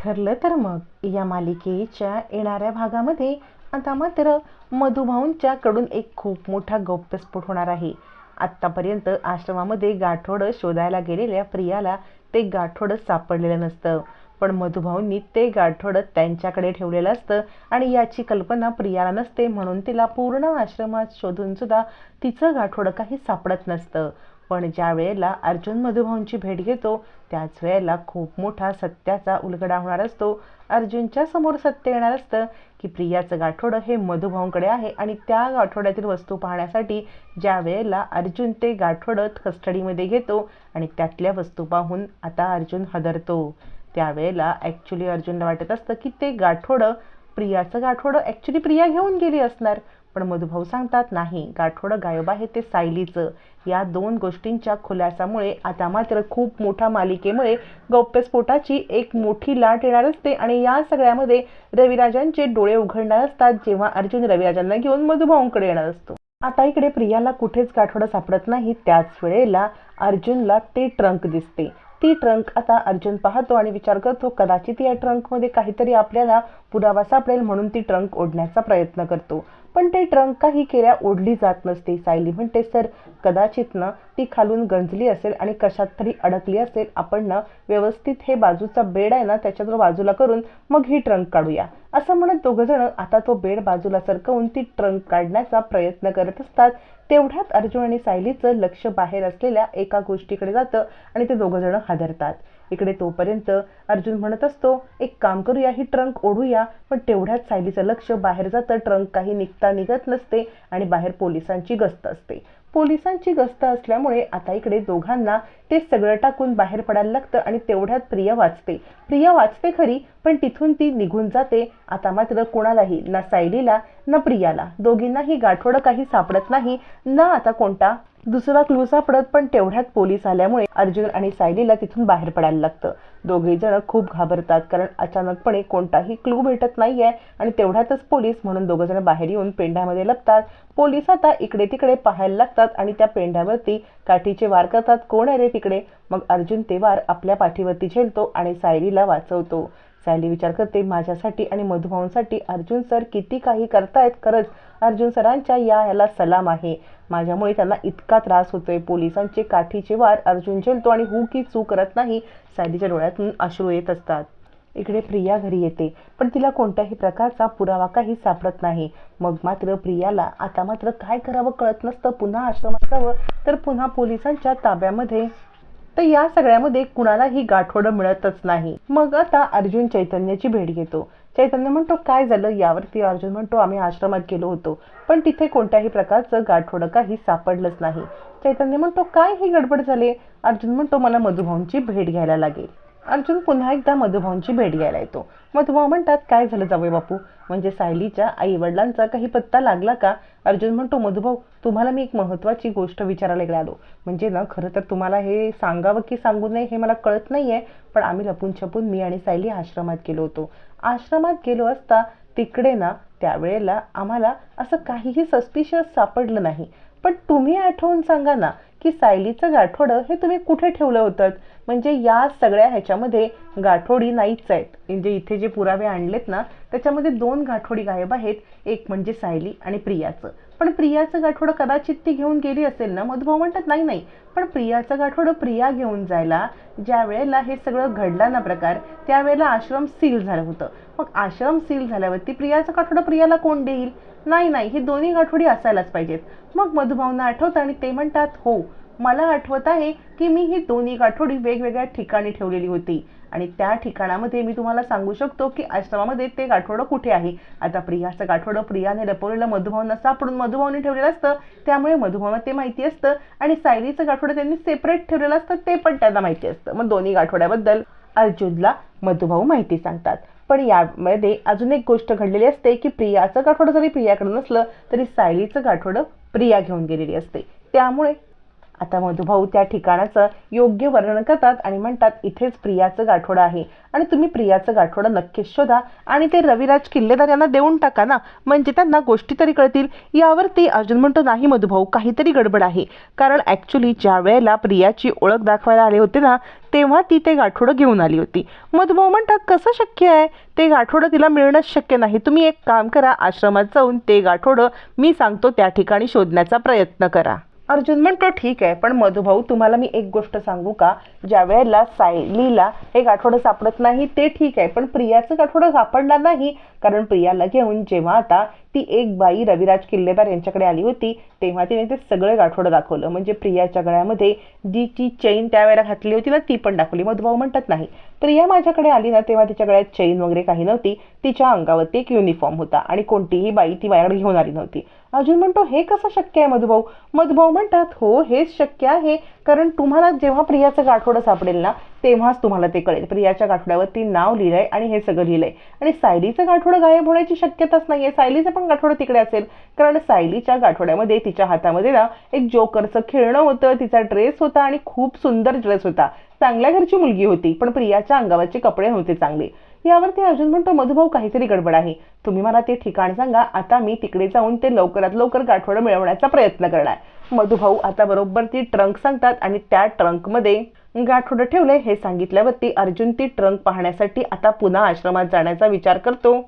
ठरलं तर मग या मालिकेच्या येणाऱ्या भागामध्ये आता मात्र मधुभाऊंच्या कडून एक खूप मोठा गौप्यस्फोट होणार आहे. आत्तापर्यंत आश्रमामध्ये गाठोडं शोधायला गेलेल्या प्रियाला ते गाठोडं सापडलेलं नसतं, पण मधुभाऊंनी ते गाठोडं त्यांच्याकडे ठेवलेलं असतं आणि याची कल्पना प्रियाला नसते, म्हणून तिला पूर्ण आश्रमात शोधून सुद्धा तिचं गाठोडं काही सापडत नसतं. पण ज्या वेळेला अर्जुन मधुभाऊंची भेट घेतो त्याच वेळेला खूप मोठा सत्याचा उलगडा होणार असतो. अर्जुनच्या समोर सत्य येणार असतं की प्रियाचं गाठोडं हे मधुभाऊंकडे आहे आणि त्या गाठोड्यातील वस्तू पाहण्यासाठी ज्या वेळेला अर्जुन ते गाठोडं कस्टडीमध्ये घेतो आणि त्यातल्या वस्तू पाहून आता अर्जुन हादरतो. त्यावेळेला ॲक्च्युली अर्जुनला वाटत असतं की ते गाठोडं प्रियाचं गाठोडं ॲक्च्युली प्रिया घेऊन गेली असणार, पण मधुभाऊ सांगतात नाही, गाठोडं गायब आहे ते सायलीचं. या दोन गोष्टींच्या खुलासामुळे आता मात्र खूप मोठ्या मालिकेमुळे गौप्यस्फोटाची एक मोठी लाट येणार असते आणि या सगळ्यामध्ये रविराजांचे डोळे उघडणार असतात जेव्हा अर्जुन रविराजांना घेऊन मधुभाऊंकडे येणार असतो. आता इकडे प्रियाला कुठेच गाठोडं सापडत नाही. त्याच वेळेला अर्जुनला ते ट्रंक दिसते. ती ट्रंक आता अर्जुन पाहतो आणि विचार करतो कदाचित या ट्रंकमध्ये काहीतरी आपल्याला पुरावा सापडेल, म्हणून ती ट्रंक ओढण्याचा प्रयत्न करतो. पण ते ट्रंक काही केल्या ओढली जात नसते. सायली म्हणते सर कदाचित ना ती खालून गंजली असेल आणि कशात तरी अडकली असेल, आपण ना व्यवस्थित हे बाजूचा बेड आहे ना त्याच्यावर बाजूला करून मग ही ट्रंक काढूया. असं म्हणत दोघंजण आता तो बेड बाजूला सरकवून ती ट्रंक काढण्याचा प्रयत्न करत असतात. तेवढ्यात अर्जुन आणि सायलीचं लक्ष बाहेर असलेल्या एका गोष्टीकडे जातं आणि ते दोघंजण हादरतात. इकडे तोपर्यंत अर्जुन म्हणत असतो एक काम करूया, ही ट्रंक ओढूया, पण तेवढ्यात सायलीचं लक्ष बाहेर जातं. ट्रंक काही निघता निघत नसते आणि बाहेर पोलिसांची गस्त असते. पोलिसांची गस्त असल्यामुळे आता इकडे दोघांना ते सगळं टाकून बाहेर पडायला लागतं आणि तेवढ्यात प्रिया वाचते खरी, पण तिथून ती निघून जाते. आता मात्र कोणालाही, ना सायलीला ना प्रियाला, दोघींनाही गाठोडं काही सापडत नाही, ना आता कोणता दुसरा क्लू सापडत. पण तेवढ्यात पोलीस आल्यामुळे अर्जुन आणि सायलीला तिथून बाहेर पडायला लागतं. दोघे जण खूप घाबरतात कारण अचानकपणे कोणताही क्लू भेटत नाहीये आणि तेवढ्यातच पोलीस, म्हणून दोघं जण बाहेर येऊन पेंढ्यामध्ये लपतात. पोलीस आता इकडे तिकडे पाहायला लागतात आणि त्या पेंढ्यावरती काठीचे वार करतात. कोण आहे रे तिकडे? मग अर्जुन ते वार आपल्या पाठीवरती झेलतो आणि सायलीला वाचवतो. सायली विचार करते माझ्यासाठी आणि मधुभाऊंसाठी अर्जुन सर किती काही करतायत. खरंच अर्जुन सरांच्या याला सलाम आहे. माझ्यामुळे त्यांना इतका त्रास होतोय. पोलिसांचे काठीचे वार अर्जुन झेलतो आणि हू की चूक करत नाही. सायलीच्या डोळ्यातून अश्रू येत असतात. इकडे प्रिया घरी येते, पण तिला कोणत्याही प्रकारचा पुरावा काही सापडत नाही. मग मात्र प्रियाला आता मात्र काय करावं कळत नसतं. पुन्हा आश्रमात जावं तर पुन्हा पोलिसांच्या ताब्यामध्ये, तर या सगळ्यामध्ये कुणालाही गाठोडं मिळतच नाही. मग आता अर्जुन चैतन्याची भेट घेतो. चैतन्य म्हणतो काय झालं? यावरती अर्जुन म्हणतो आम्ही आश्रमात गेलो होतो, पण तिथे कोणत्याही प्रकारचं गाठोडं काही सापडलंच नाही. चैतन्य म्हणतो काय ही गडबड झाली? अर्जुन म्हणतो मला मधुभाऊंची भेट घ्यायला लागेल. अर्जुन पुन्हा एकदा मधुभाऊंची भेट घ्यायला येतो. मधुभाऊ म्हणतात काय झालं जावई बापू, म्हणजे सायलीच्या आई वडिलांचा काही पत्ता लागला का? अर्जुन म्हणतो मधुभाऊ तुम्हाला मी एक महत्त्वाची गोष्ट विचारायला आलो. म्हणजे ना खरं तर तुम्हाला हे सांगावं की सांगू नये हे मला कळत नाहीये, पण आम्ही लपून छपून मी आणि सायली आश्रमात गेलो होतो. आश्रमात गेलो असता तिकडे ना त्यावेळेला आम्हाला असं काहीही सस्पिशियस सापडलं नाही, पण तुम्ही आठवून सांगा ना की सायलीचं गाठोडं हे तुम्ही कुठे ठेवलं होतं? म्हणजे या सगळ्या ह्याच्यामध्ये गाठोडी नाहीच आहेत. म्हणजे इथे जे पुरावे आणलेत ना त्याच्यामध्ये 2 गाठोडी गायब आहेत, एक म्हणजे सायली आणि प्रियाचं. पण प्रियाचं गाठोडं कदाचित ती घेऊन गेली असेल ना? मधुभाऊ म्हणतात नाही नाही, पण प्रियाचं गाठोडं प्रिया घेऊन जायला ज्या वेळेला हे सगळं घडला ना प्रकार, त्यावेळेला आश्रम सील झालं होतं. मग आश्रम सील झाल्यावरती प्रियाचं गाठोडं प्रियाला कोण देईल? नाही, ही दोन्ही गाठोडी असायलाच पाहिजेत. मग मधुभाऊंना आठवतं आणि ते म्हणतात हो मला आठवत आहे की मी ही दोन्ही गाठोडी वेगवेगळ्या ठिकाणी ठेवलेली होती आणि त्या ठिकाणामध्ये मी तुम्हाला सांगू शकतो की आश्रमामध्ये ते गाठोडं कुठे आहे. आता प्रियाचं गाठोडं प्रियाने लपवलेलं मधुभाऊंना सापडून मधुभाऊने ठेवलेलं असतं, त्यामुळे मधुभाऊंना ते माहिती असतं आणि सायलीचं गाठोडं त्यांनी सेपरेट ठेवलेलं असतं, ते पण त्यांना माहिती असतं. मग दोन्ही गाठोड्याबद्दल अर्जुनला मधुभाऊ माहिती सांगतात. पण यामध्ये अजून एक गोष्ट घडलेली असते की प्रियाचं गाठोडं जरी प्रियाकडे नसलं तरी सायलीचं गाठोडं प्रिया घेऊन गेलेली असते. त्यामुळे आता मधुभाऊ त्या ठिकाणाचं योग्य वर्णन करतात आणि म्हणतात इथेच प्रियाचं गाठोडं आहे आणि तुम्ही प्रियाचं गाठोडं नक्कीच शोधा आणि ते रविराज किल्लेदार यांना देऊन टाका ना, म्हणजे त्यांना गोष्टी तरी कळतील. यावरती अर्जुन म्हणतो नाही मधुभाऊ, काहीतरी गडबड आहे. कारण ॲक्च्युली ज्या वेळेला प्रियाची ओळख दाखवायला आले होते ना, तेव्हा ती ते गाठोडं घेऊन आली होती. मधुभाऊ म्हणतात कसं शक्य आहे, ते गाठोडं तिला मिळणंच शक्य नाही. तुम्ही एक काम करा, आश्रमात जाऊन ते गाठोडं मी सांगतो त्या ठिकाणी शोधण्याचा प्रयत्न करा. अर्जुन म्हणतो ठीक आहे, पण मधुभाऊ तुम्हाला मी एक गोष्ट सांगू का, ज्या वेळेला सायलीला हे गाठोडं सापडत नाही ते ठीक आहे, पण प्रियाचं गाठोडं सापडणार नाही. कारण प्रियाला घेऊन जेव्हा आता ती एक बाई रविराज किल्लेदार यांच्याकडे आली होती तेव्हा तिने ते सगळं गाठोडं दाखवलं. म्हणजे प्रियाच्या गळ्यामध्ये जी ती चैन त्यावेळेला घातली होती ना ती पण दाखवली. मधुभाऊ म्हणतात नाही, प्रिया माझ्याकडे आली ना तेव्हा तिच्या गळ्यात चैन वगैरे काही नव्हती, तिच्या अंगावरती एक युनिफॉर्म होता आणि कोणतीही बाई ती माझ्याकडे घेऊन आली नव्हती. अर्जुन म्हणतो हे कसं शक्य आहे मधुभाऊ. मधुभाऊ म्हणतात हो हेच शक्य आहे, कारण तुम्हाला जेव्हा प्रियाचं गाठोडं सापडेल ना तेव्हाच तुम्हाला ते कळेल. प्रियाच्या गाठोड्यावरती नाव लिहिलंय आणि हे सगळं लिहिलंय आणि सायलीचं गाठोडं गायब होण्याची शक्यताच नाहीये. सायलीचं पण गाठोडं तिकडे असेल, कारण सायलीच्या गाठोड्यामध्ये तिच्या हातामध्ये ना एक जोकरचं खेळणं होतं, तिचा ड्रेस होता आणि खूप सुंदर ड्रेस होता. चांगल्या घरची मुलगी होती, पण प्रियाच्या अंगावरचे कपडे नव्हते चांगले. यावरती अर्जुन म्हणतो मधुभाऊ काहीतरी गडबड आहे, तुम्ही मला ते ठिकाण सांगा, आता मी तिकडे जाऊन ते लवकरात लवकर गाठोडं मिळवण्याचा प्रयत्न करणार. मधुभाऊ आता बरोबर ती ट्रंक सांगतात आणि त्या ट्रंकमध्ये गाठोडं ठेवलंय हे सांगितल्यावरती अर्जुन ती ट्रंक पाहण्यासाठी आता पुन्हा आश्रमात जाण्याचा विचार करतो.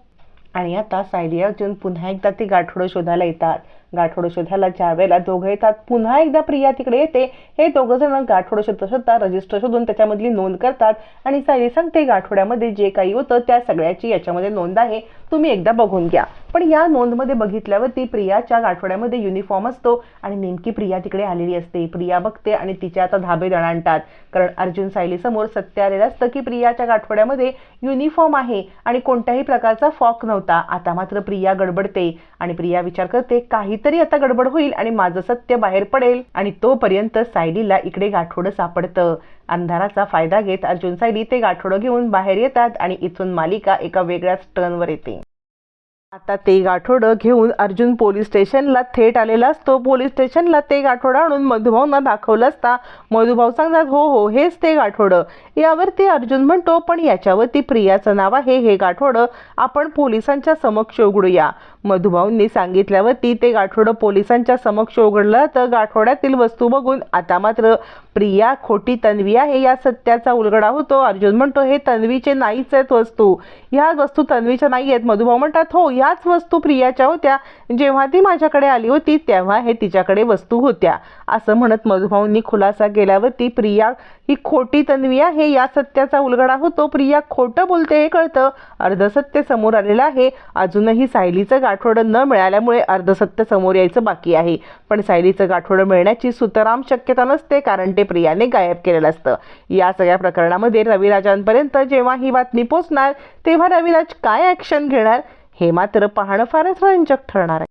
आणि आता सायली अर्जुन पुन्हा एकदा ती गाठोडं शोधायला येतात. गाठोडं शोधायला ज्या वेळेला दोघं येतात पुन्हा एकदा प्रिया तिकडे येते. हे दोघं जण गाठोडं शोधता रजिस्टर शोधून त्याच्यामधली नोंद करतात आणि सायली सांगते गाठोड्यामध्ये जे काही होतं त्या सगळ्याची याच्यामध्ये नोंद आहे, तुम्ही एकदा बघून घ्या. पण या नोंदमध्ये बघितल्यावरती प्रियाच्या गाठोड्यामध्ये युनिफॉर्म असतो आणि नेमकी प्रिया तिकडे आलेली असते. प्रिया बघते आणि तिचे आता धाबे दणाणतात, कारण अर्जुन सायली समोर सत्य आलेलं असतं की प्रियाच्या गाठोड्यामध्ये युनिफॉर्म आहे आणि कोणत्याही प्रकारचा फॉक नव्हता. आता मात्र प्रिया गडबडते आणि प्रिया विचार करते काहीतरी आता गडबड होईल आणि माझं सत्य बाहेर पडेल. आणि तोपर्यंत सायलीला इकडे गाठोडं सापडतं. अंधाराचा फायदा घेत अर्जुन सायली ते गाठोडं घेऊन बाहेर येतात आणि इथून मालिका एका वेगळ्याच टर्नवर येते. आता ते गाठोडं घेऊन अर्जुन पोलीस स्टेशनला थेट आलेला असतो. पोलीस स्टेशनला ते गाठोडं आणून मधुभाऊंना दाखवलं असता मधुभाऊ सांगतात हो हो हेच ते गाठोडं. यावरती अर्जुन म्हणतो पण याच्यावरती प्रियाचं नाव आहे, हे गाठोडं आपण पोलिसांच्या समक्ष उघडूया. मधुभाऊंनी सांगितल्यावरती ते गाठोडं पोलिसांच्या समक्ष उघडलं तर गाठोड्यातील वस्तू बघून आता मात्र प्रिया खोटी तन्वी आहे या सत्याचा उलगडा होतो. अर्जुन म्हणतो हे तन्वीचे नाहीच आहेत वस्तू, ह्या वस्तू तन्वीच्या नाही आहेत. मधुभाऊ म्हणतात हो याच वस्तू प्रियाच्या होत्या, जेव्हा ती माझ्याकडे आली होती तेव्हा हे तिच्याकडे वस्तू होत्या. असं म्हणत मधुभाऊंनी खुलासा केल्यावरती प्रिया ही खोटी तन्वी आहे या सत्याचा उलगडा होतो. प्रिया खोटं बोलते हे कळतं. अर्धसत्य समोर आलेलं आहे. अजूनही सायलीचं गाठोडं न मिळाल्यामुळे अर्धसत्य समोर यायचं बाकी आहे. पण सायलीचं गाठोडं मिळण्याची सुतराम शक्यता नसते, कारण ते प्रियाने गायब केलेलं असतं. या सगळ्या प्रकरणामध्ये रविराजांपर्यंत जेव्हा ही बातमी पोहोचणार तेव्हा रविराज काय ॲक्शन घेणार हे मात्र पाहणं फारच रंजक ठरणार आहे.